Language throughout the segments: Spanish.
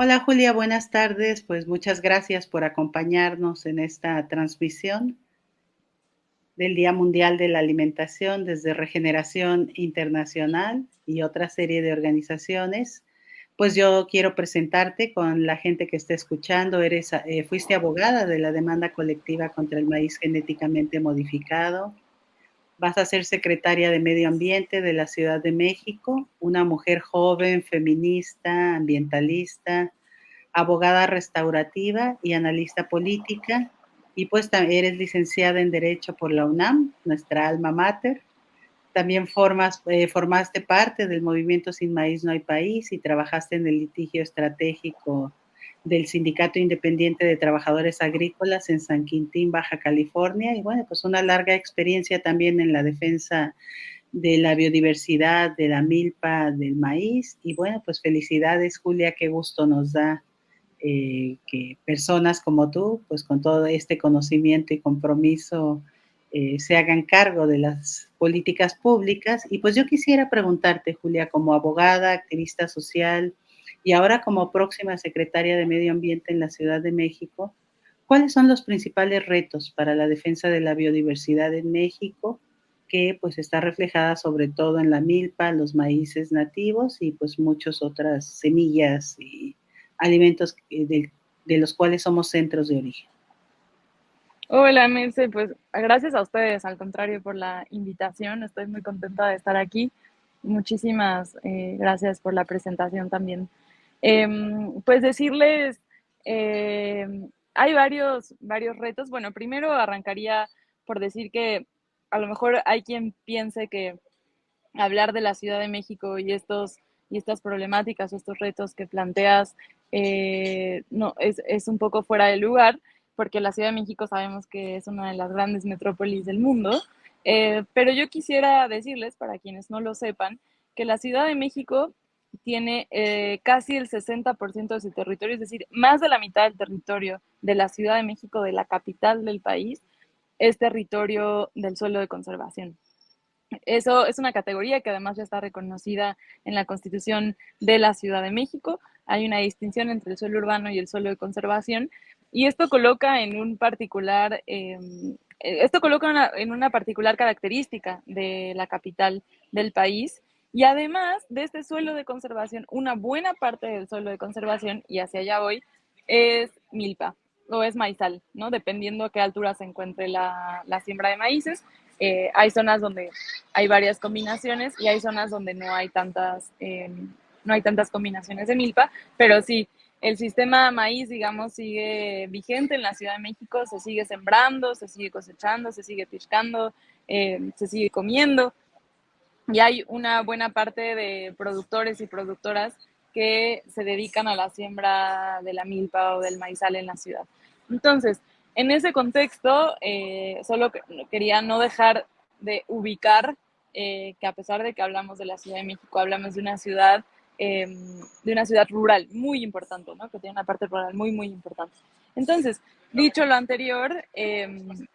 Hola Julia, buenas tardes. Pues muchas gracias por acompañarnos en esta transmisión del Día Mundial de la Alimentación desde Regeneración Internacional y otra serie de organizaciones. Pues yo quiero presentarte con la gente que está escuchando. Fuiste abogada de la demanda colectiva contra el maíz genéticamente modificado. Vas a ser secretaria de Medio Ambiente de la Ciudad de México, una mujer joven, feminista, ambientalista, abogada restaurativa y analista política, y pues eres licenciada en Derecho por la UNAM, nuestra alma mater. También formaste parte del movimiento Sin Maíz No Hay País y trabajaste en el litigio estratégico del Sindicato Independiente de Trabajadores Agrícolas en San Quintín, Baja California, y bueno, pues una larga experiencia también en la defensa de la biodiversidad, de la milpa, del maíz. Y bueno, pues felicidades Julia, qué gusto nos da que personas como tú, pues con todo este conocimiento y compromiso, se hagan cargo de las políticas públicas. Y pues yo quisiera preguntarte, Julia, como abogada, activista social y ahora como próxima secretaria de Medio Ambiente en la Ciudad de México, ¿cuáles son los principales retos para la defensa de la biodiversidad en México, que pues está reflejada sobre todo en la milpa, los maíces nativos y pues muchas otras semillas y alimentos de los cuales somos centros de origen? Hola, Merce, pues gracias a ustedes, al contrario, por la invitación. Estoy muy contenta de estar aquí. Muchísimas gracias por la presentación también. Pues decirles, hay varios retos. Bueno, primero arrancaría por decir que a lo mejor hay quien piense que hablar de la Ciudad de México y estas problemáticas, estos retos que planteas, no, es un poco fuera de lugar, porque la Ciudad de México sabemos que es una de las grandes metrópolis del mundo, pero yo quisiera decirles, para quienes no lo sepan, que la Ciudad de México tiene casi el 60% de su territorio, es decir, más de la mitad del territorio de la Ciudad de México, de la capital del país, es territorio del suelo de conservación. Eso es una categoría que además ya está reconocida en la Constitución de la Ciudad de México. Hay una distinción entre el suelo urbano y el suelo de conservación, y esto coloca en un particular, en una particular característica de la capital del país. Y además de este suelo de conservación, una buena parte del suelo de conservación, y hacia allá voy, es milpa o es maizal, ¿no? Dependiendo a qué altura se encuentre la siembra de maíces. Hay zonas donde hay varias combinaciones y hay zonas donde no hay tantas combinaciones de milpa, pero sí, el sistema maíz, digamos, sigue vigente en la Ciudad de México, se sigue sembrando, se sigue cosechando, se sigue piscando, se sigue comiendo, y hay una buena parte de productores y productoras que se dedican a la siembra de la milpa o del maizal en la ciudad. Entonces, en ese contexto, solo quería no dejar de ubicar que a pesar de que hablamos de la Ciudad de México, hablamos de una ciudad rural muy importante, ¿no? Que tiene una parte rural muy, muy importante. Entonces, dicho lo anterior,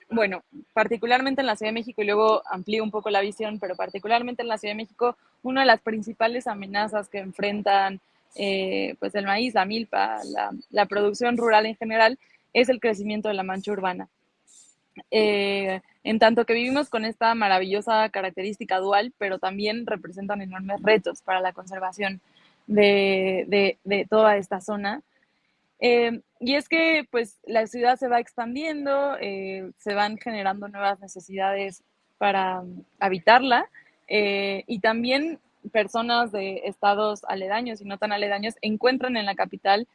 bueno, particularmente en la Ciudad de México, y luego amplío un poco la visión, pero particularmente en la Ciudad de México, una de las principales amenazas que enfrentan pues el maíz, la milpa, la producción rural en general, es el crecimiento de la mancha urbana. En tanto que vivimos con esta maravillosa característica dual, pero también representan enormes retos para la conservación de toda esta zona. Y es que pues la ciudad se va expandiendo, se van generando nuevas necesidades para habitarla, y también personas de estados aledaños y no tan aledaños encuentran en la capital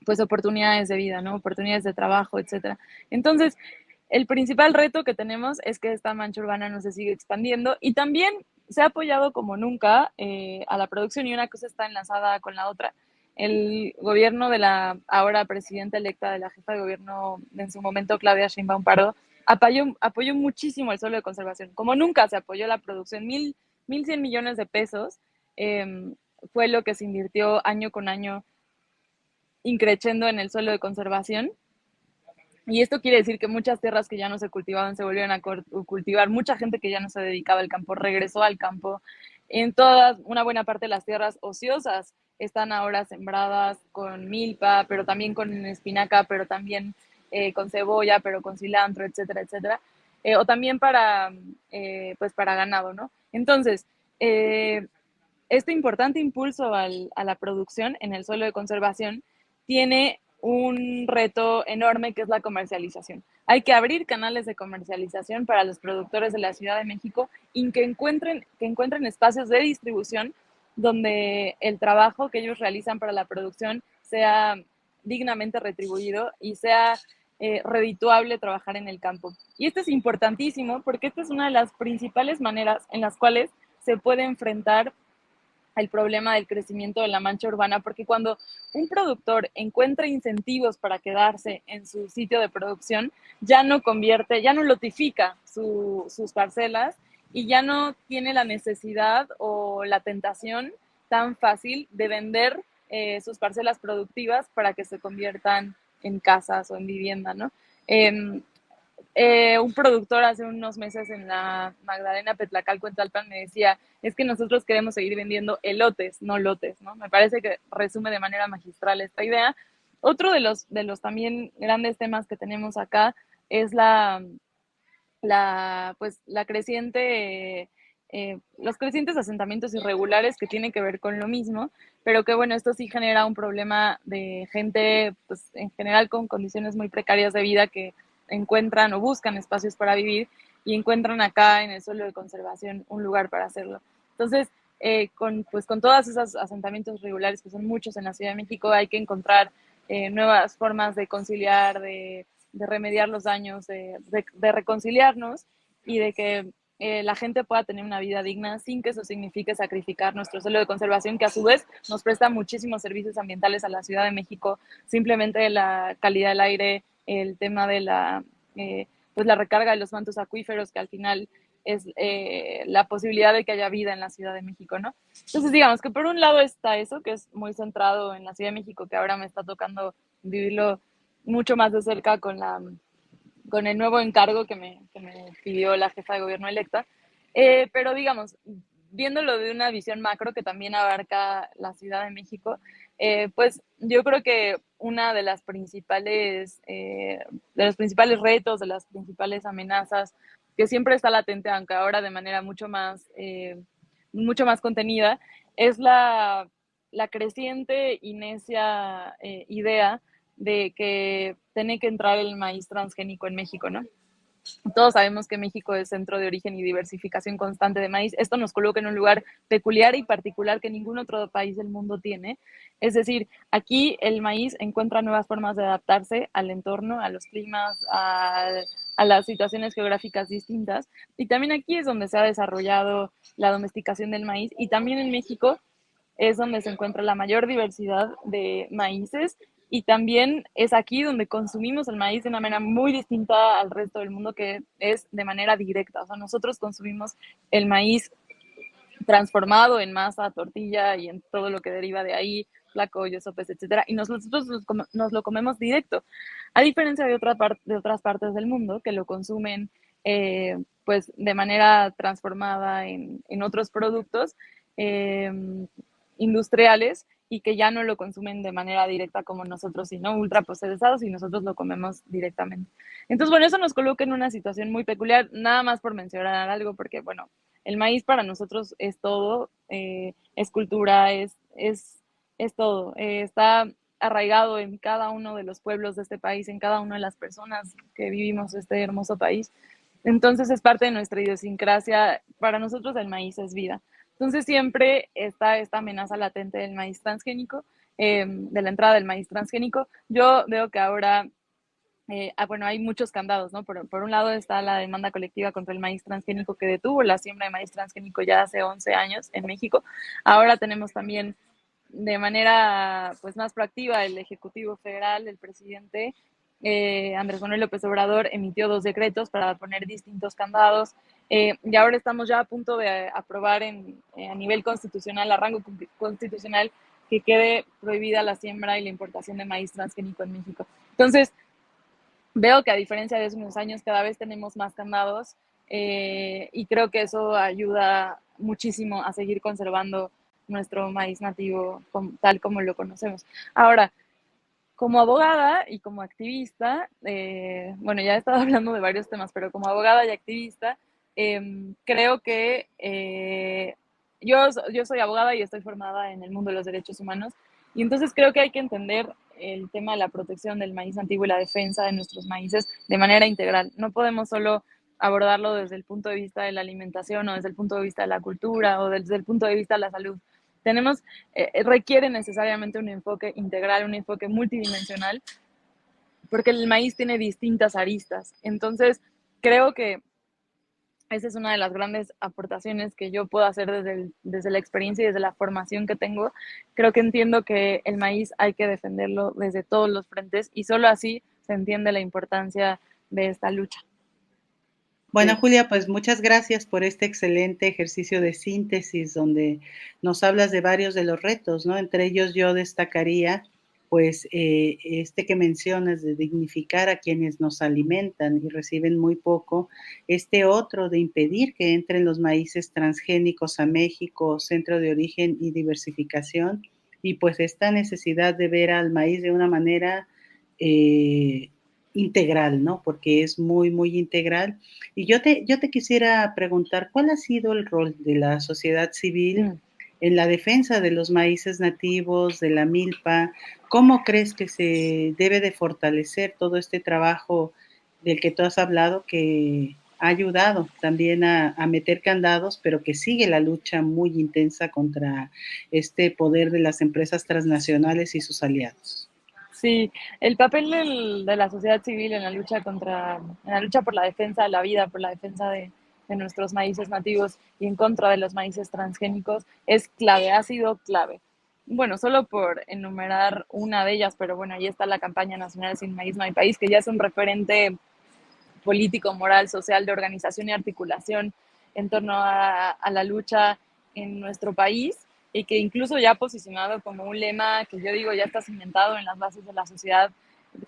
pues oportunidades de vida, ¿no? Oportunidades de trabajo, etcétera. Entonces, el principal reto que tenemos es que esta mancha urbana no se sigue expandiendo, y también se ha apoyado como nunca a la producción, y una cosa está enlazada con la otra. El gobierno de la ahora presidenta electa, de la jefa de gobierno en su momento, Claudia Sheinbaum Pardo, apoyó muchísimo el suelo de conservación. Como nunca se apoyó la producción, 1,100 millones de pesos fue lo que se invirtió año con año increciendo en el suelo de conservación. Y esto quiere decir que muchas tierras que ya no se cultivaban se volvieron a cultivar, mucha gente que ya no se dedicaba al campo regresó al campo, en todas, una buena parte de las tierras ociosas están ahora sembradas con milpa, pero también con espinaca, pero también con cebolla, pero con cilantro, etcétera, etcétera. O también pues para ganado, ¿no? Entonces, este importante impulso a la producción en el suelo de conservación tiene un reto enorme que es la comercialización. Hay que abrir canales de comercialización para los productores de la Ciudad de México y que encuentren espacios de distribución donde el trabajo que ellos realizan para la producción sea dignamente retribuido y sea redituable trabajar en el campo. Y esto es importantísimo porque esta es una de las principales maneras en las cuales se puede enfrentar el problema del crecimiento de la mancha urbana, porque cuando un productor encuentra incentivos para quedarse en su sitio de producción, ya no convierte, ya no lotifica sus parcelas y ya no tiene la necesidad o la tentación tan fácil de vender sus parcelas productivas para que se conviertan en casas o en vivienda, ¿no? Eh, un productor hace unos meses en la Magdalena Petlacalco en Talpan me decía, es que nosotros queremos seguir vendiendo elotes, no lotes, ¿no? Me parece que resume de manera magistral esta idea. Otro de los también grandes temas que tenemos acá es pues, los crecientes asentamientos irregulares que tienen que ver con lo mismo, pero que bueno, esto sí genera un problema de gente, pues en general con condiciones muy precarias de vida que encuentran o buscan espacios para vivir y encuentran acá en el suelo de conservación un lugar para hacerlo. Entonces, con todos esos asentamientos irregulares, que son muchos en la Ciudad de México, hay que encontrar nuevas formas de conciliar, de remediar los daños, de reconciliarnos y de que la gente pueda tener una vida digna sin que eso signifique sacrificar nuestro suelo de conservación, que a su vez nos presta muchísimos servicios ambientales a la Ciudad de México, simplemente la calidad del aire, el tema de pues la recarga de los mantos acuíferos, que al final es la posibilidad de que haya vida en la Ciudad de México, ¿no? Entonces, digamos que por un lado está eso, que es muy centrado en la Ciudad de México, que ahora me está tocando vivirlo mucho más de cerca con el nuevo encargo que me pidió la jefa de gobierno electa. Pero digamos, viéndolo de una visión macro que también abarca la Ciudad de México, pues yo creo que una de los principales retos, de las principales amenazas que siempre está latente, aunque ahora de manera mucho más contenida, es la creciente y necia idea de que tiene que entrar el maíz transgénico en México, ¿no? Todos sabemos que México es centro de origen y diversificación constante de maíz. Esto nos coloca en un lugar peculiar y particular que ningún otro país del mundo tiene. Es decir, aquí el maíz encuentra nuevas formas de adaptarse al entorno, a los climas, a las situaciones geográficas distintas. Y también aquí es donde se ha desarrollado la domesticación del maíz. Y también en México es donde se encuentra la mayor diversidad de maíces y también es aquí donde consumimos el maíz de una manera muy distinta al resto del mundo, que es de manera directa. O sea, nosotros consumimos el maíz transformado en masa, tortilla y en todo lo que deriva de ahí, tlacoyos, sopes, etcétera, y nosotros nos lo comemos directo, a diferencia de otras partes del mundo que lo consumen pues de manera transformada en otros productos eh, industriales y que ya no lo consumen de manera directa como nosotros, sino ultraprocesados y nosotros lo comemos directamente. Entonces, bueno, eso nos coloca en una situación muy peculiar, nada más por mencionar algo, porque, bueno, el maíz para nosotros es todo, es cultura, es todo. Está arraigado en cada uno de los pueblos de este país, en cada una de las personas que vivimos este hermoso país. Entonces es parte de nuestra idiosincrasia. Para nosotros el maíz es vida. Entonces siempre está esta amenaza latente del maíz transgénico, de la entrada del maíz transgénico. Yo veo que ahora bueno, hay muchos candados, ¿no? Por un lado está la demanda colectiva contra el maíz transgénico que detuvo la siembra de maíz transgénico ya hace 11 años en México. Ahora tenemos también de manera pues más proactiva el Ejecutivo Federal, el presidente Andrés Manuel López Obrador emitió 2 decretos para poner distintos candados y ahora estamos ya a punto de aprobar a nivel constitucional, a rango constitucional, que quede prohibida la siembra y la importación de maíz transgénico en México. Entonces, veo que a diferencia de hace unos años cada vez tenemos más candados y creo que eso ayuda muchísimo a seguir conservando nuestro maíz nativo tal como lo conocemos. Ahora, como abogada y como activista, bueno, ya he estado hablando de varios temas, pero como abogada y activista, creo que yo soy abogada y estoy formada en el mundo de los derechos humanos, y entonces creo que hay que entender el tema de la protección del maíz antiguo y la defensa de nuestros maíces de manera integral. No podemos solo abordarlo desde el punto de vista de la alimentación o desde el punto de vista de la cultura o desde el punto de vista de la salud. Tenemos, requiere necesariamente un enfoque integral, un enfoque multidimensional, porque el maíz tiene distintas aristas. Entonces, creo que esa es una de las grandes aportaciones que yo puedo hacer desde la experiencia y desde la formación que tengo. Creo que entiendo que el maíz hay que defenderlo desde todos los frentes y solo así se entiende la importancia de esta lucha. Bueno, Sí. Julia, pues muchas gracias por este excelente ejercicio de síntesis donde nos hablas de varios de los retos, ¿no? Entre ellos yo destacaría, pues, este que mencionas de dignificar a quienes nos alimentan y reciben muy poco, este otro de impedir que entren los maíces transgénicos a México, centro de origen y diversificación, y pues esta necesidad de ver al maíz de una manera integral, ¿no? Porque es muy, muy integral. Y yo te quisiera preguntar, ¿cuál ha sido el rol de la sociedad civil Mm. en la defensa de los maíces nativos, de la milpa? ¿Cómo crees que se debe de fortalecer todo este trabajo del que tú has hablado, que ha ayudado también a meter candados, pero que sigue la lucha muy intensa contra este poder de las empresas transnacionales y sus aliados? Sí, el papel de la sociedad civil en la lucha en la lucha por la defensa de la vida, por la defensa de nuestros maíces nativos y en contra de los maíces transgénicos es clave, ha sido clave. Bueno, solo por enumerar una de ellas, pero bueno, ahí está la campaña nacional Sin Maíz No Hay País, que ya es un referente político, moral, social, de organización y articulación en torno a la lucha en nuestro país y que incluso ya ha posicionado como un lema que yo digo ya está cimentado en las bases de la sociedad,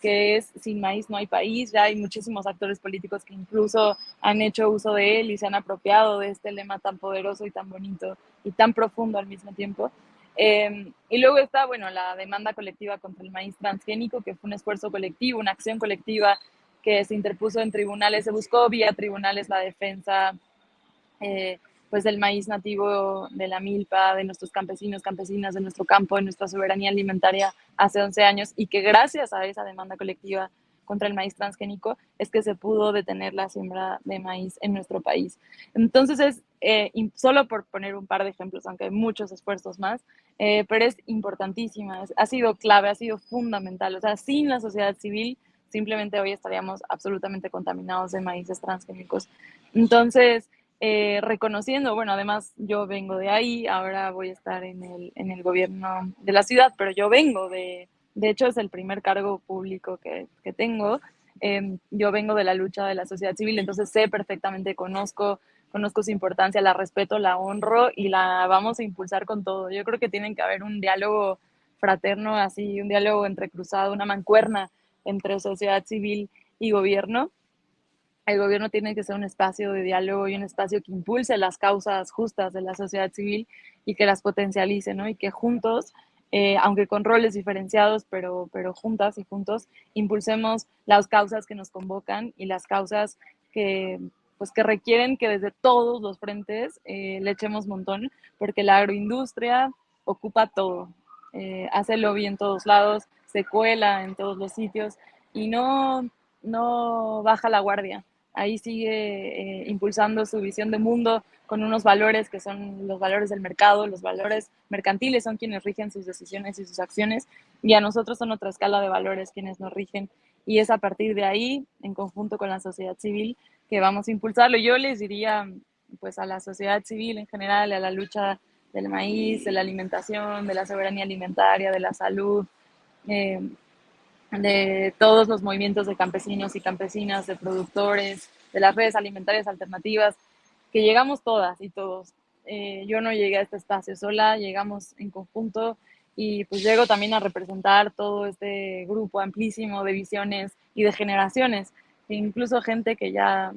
que es sin maíz no hay país. Ya hay muchísimos actores políticos que incluso han hecho uso de él y se han apropiado de este lema tan poderoso y tan bonito y tan profundo al mismo tiempo. Y luego está, bueno, la demanda colectiva contra el maíz transgénico, que fue un esfuerzo colectivo, una acción colectiva que se interpuso en tribunales, se buscó vía tribunales la defensa eh, pues del maíz nativo, de la milpa, de nuestros campesinos, campesinas, de nuestro campo, de nuestra soberanía alimentaria hace 11 años, y que gracias a esa demanda colectiva contra el maíz transgénico es que se pudo detener la siembra de maíz en nuestro país. Entonces es, solo por poner un par de ejemplos, aunque hay muchos esfuerzos más, pero es importantísima, ha sido clave, ha sido fundamental. O sea, sin la sociedad civil, simplemente hoy estaríamos absolutamente contaminados de maíces transgénicos. Entonces, reconociendo, bueno, además yo vengo de ahí, ahora voy a estar en el gobierno de la ciudad, pero yo vengo de hecho es el primer cargo público que tengo. Yo vengo de la lucha de la sociedad civil, entonces sé perfectamente, conozco su importancia, la respeto, la honro y la vamos a impulsar con todo. Yo creo que tienen que haber un diálogo fraterno, así, un diálogo entrecruzado, una mancuerna entre sociedad civil y gobierno. El gobierno tiene que ser un espacio de diálogo y un espacio que impulse las causas justas de la sociedad civil y que las potencialice, ¿no? Y que juntos, aunque con roles diferenciados, pero juntas y juntos, impulsemos las causas que nos convocan y las causas que, pues, que requieren que desde todos los frentes le echemos montón, porque la agroindustria ocupa todo, hace lobby en todos lados, se cuela en todos los sitios y no baja la guardia. Ahí sigue impulsando su visión de mundo con unos valores que son los valores del mercado, los valores mercantiles son quienes rigen sus decisiones y sus acciones, y a nosotros son otra escala de valores quienes nos rigen, y es a partir de ahí, en conjunto con la sociedad civil, que vamos a impulsarlo. Yo les diría, pues, a la sociedad civil en general, a la lucha del maíz, de la alimentación, de la soberanía alimentaria, de la salud, eh, de todos los movimientos de campesinos y campesinas, de productores, de las redes alimentarias alternativas, que llegamos todas y todos. Yo no llegué a este espacio sola, llegamos en conjunto y pues llego también a representar todo este grupo amplísimo de visiones y de generaciones, e incluso gente que ya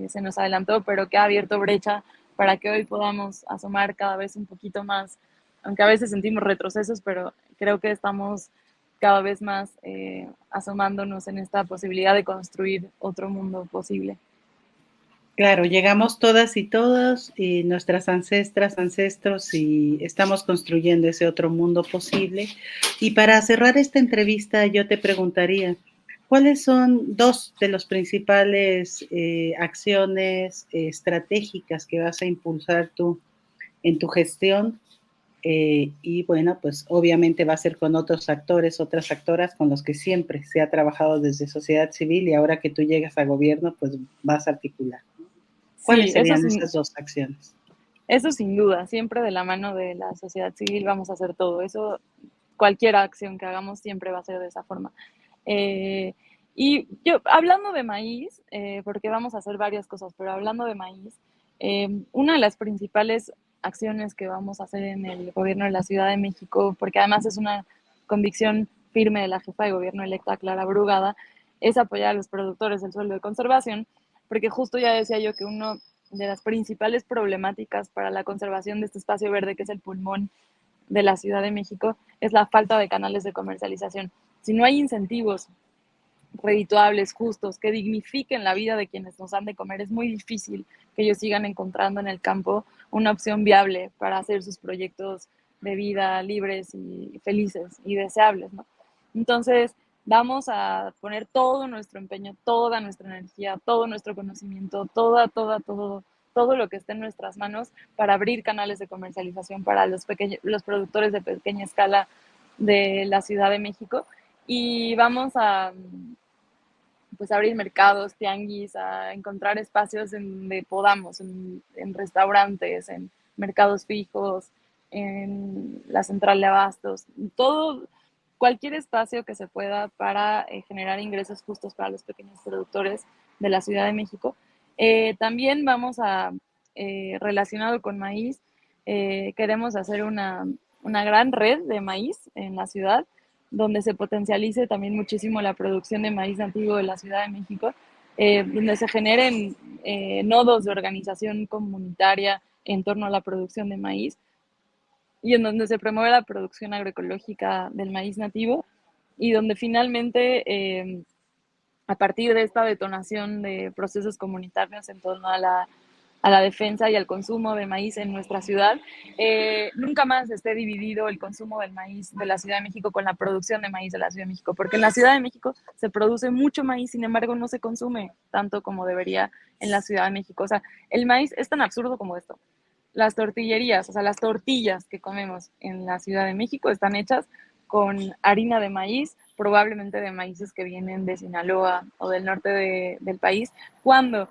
se nos adelantó, pero que ha abierto brecha para que hoy podamos asomar cada vez un poquito más aunque a veces sentimos retrocesos, pero creo que estamos cada vez más asomándonos en esta posibilidad de construir otro mundo posible. Claro, llegamos todas y todos y nuestras ancestras, ancestros y estamos construyendo ese otro mundo posible. Y para cerrar esta entrevista, yo te preguntaría, ¿cuáles son dos de las principales acciones estratégicas que vas a impulsar tú en tu gestión? Y bueno, pues obviamente va a ser con otros actores, otras actoras con los que siempre se ha trabajado desde sociedad civil y ahora que tú llegas a gobierno, pues vas a articular. ¿Cuáles Sí, serían esas dos acciones? eso sin duda, siempre de la mano de la sociedad civil vamos a hacer todo. Eso, cualquier acción que hagamos siempre va a ser de esa forma. Eh, y yo, hablando de maíz, porque vamos a hacer varias cosas, pero hablando de maíz, una de las principales acciones que vamos a hacer en el gobierno de la Ciudad de México, porque además es una convicción firme de la jefa de gobierno electa, Clara Brugada, es apoyar a los productores del suelo de conservación, porque justo ya decía yo que uno de las principales problemáticas para la conservación de este espacio verde, que es el pulmón de la Ciudad de México, es la falta de canales de comercialización. Si no hay incentivos redituables, justos, que dignifiquen la vida de quienes nos han de comer, es muy difícil que ellos sigan encontrando en el campo una opción viable para hacer sus proyectos de vida libres y felices y deseables, ¿no? Entonces, vamos a poner todo nuestro empeño, toda nuestra energía, todo nuestro conocimiento, todo lo que esté en nuestras manos para abrir canales de comercialización para los productores de pequeña escala de la Ciudad de México y vamos a pues abrir mercados, tianguis, a encontrar espacios en donde podamos, en restaurantes, en mercados fijos, en la central de abastos, todo, cualquier espacio que se pueda para generar ingresos justos para los pequeños productores de la Ciudad de México. También vamos a, relacionado con maíz, queremos hacer una gran red de maíz en la ciudad donde se potencialice también muchísimo la producción de maíz nativo de la Ciudad de México, donde se generen nodos de organización comunitaria en torno a la producción de maíz y en donde se promueve la producción agroecológica del maíz nativo y donde finalmente, a partir de esta detonación de procesos comunitarios en torno a la defensa y al consumo de maíz en nuestra ciudad, nunca más esté dividido el consumo del maíz de la Ciudad de México con la producción de maíz de la Ciudad de México, porque en la Ciudad de México se produce mucho maíz, sin embargo no se consume tanto como debería en la Ciudad de México. O sea, el maíz es tan absurdo como esto. Las tortillerías, o sea, las tortillas que comemos en la Ciudad de México están hechas con harina de maíz, probablemente de maíces que vienen de Sinaloa o del norte del país, cuando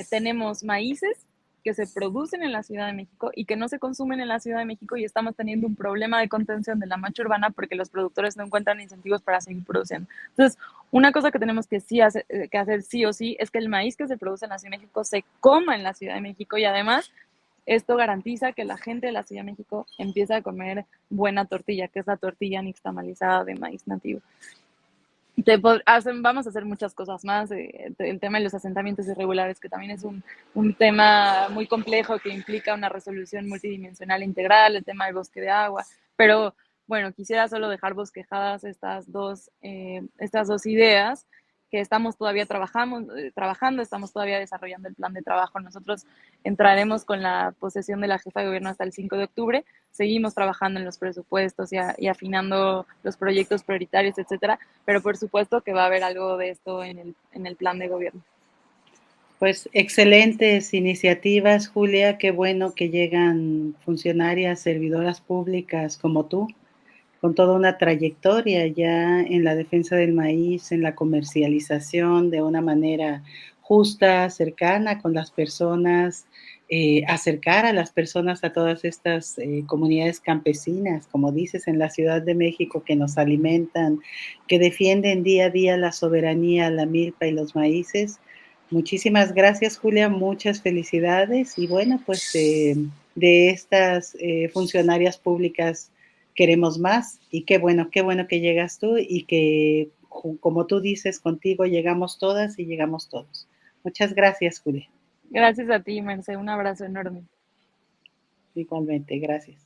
tenemos maíces que se producen en la Ciudad de México y que no se consumen en la Ciudad de México y estamos teniendo un problema de contención de la mancha urbana porque los productores no encuentran incentivos para seguir produciendo. Entonces, una cosa que tenemos que hacer sí o sí es que el maíz que se produce en la Ciudad de México se coma en la Ciudad de México y además esto garantiza que la gente de la Ciudad de México empiece a comer buena tortilla, que es la tortilla nixtamalizada de maíz nativo. Vamos a hacer muchas cosas más. El tema de los asentamientos irregulares, que también es un tema muy complejo que implica una resolución multidimensional integral, el tema del bosque de agua. Pero bueno, quisiera solo dejar bosquejadas estas dos ideas que estamos todavía trabajando, estamos todavía desarrollando el plan de trabajo. Nosotros entraremos con la posesión de la jefa de gobierno hasta el 5 de octubre. Seguimos trabajando en los presupuestos y afinando los proyectos prioritarios, etcétera, pero por supuesto que va a haber algo de esto en el plan de gobierno. Pues excelentes iniciativas, Julia. Qué bueno que llegan funcionarias, servidoras públicas como tú, con toda una trayectoria ya en la defensa del maíz, en la comercialización de una manera justa, cercana con las personas, acercar a las personas a todas estas comunidades campesinas, como dices, en la Ciudad de México, que nos alimentan, que defienden día a día la soberanía, la milpa y los maíces. Muchísimas gracias, Julia, muchas felicidades y bueno, pues de estas funcionarias públicas queremos más y qué bueno que llegas tú y que, como tú dices, contigo llegamos todas y llegamos todos. Muchas gracias, Julia. Gracias a ti, Merce. Un abrazo enorme. Igualmente, gracias.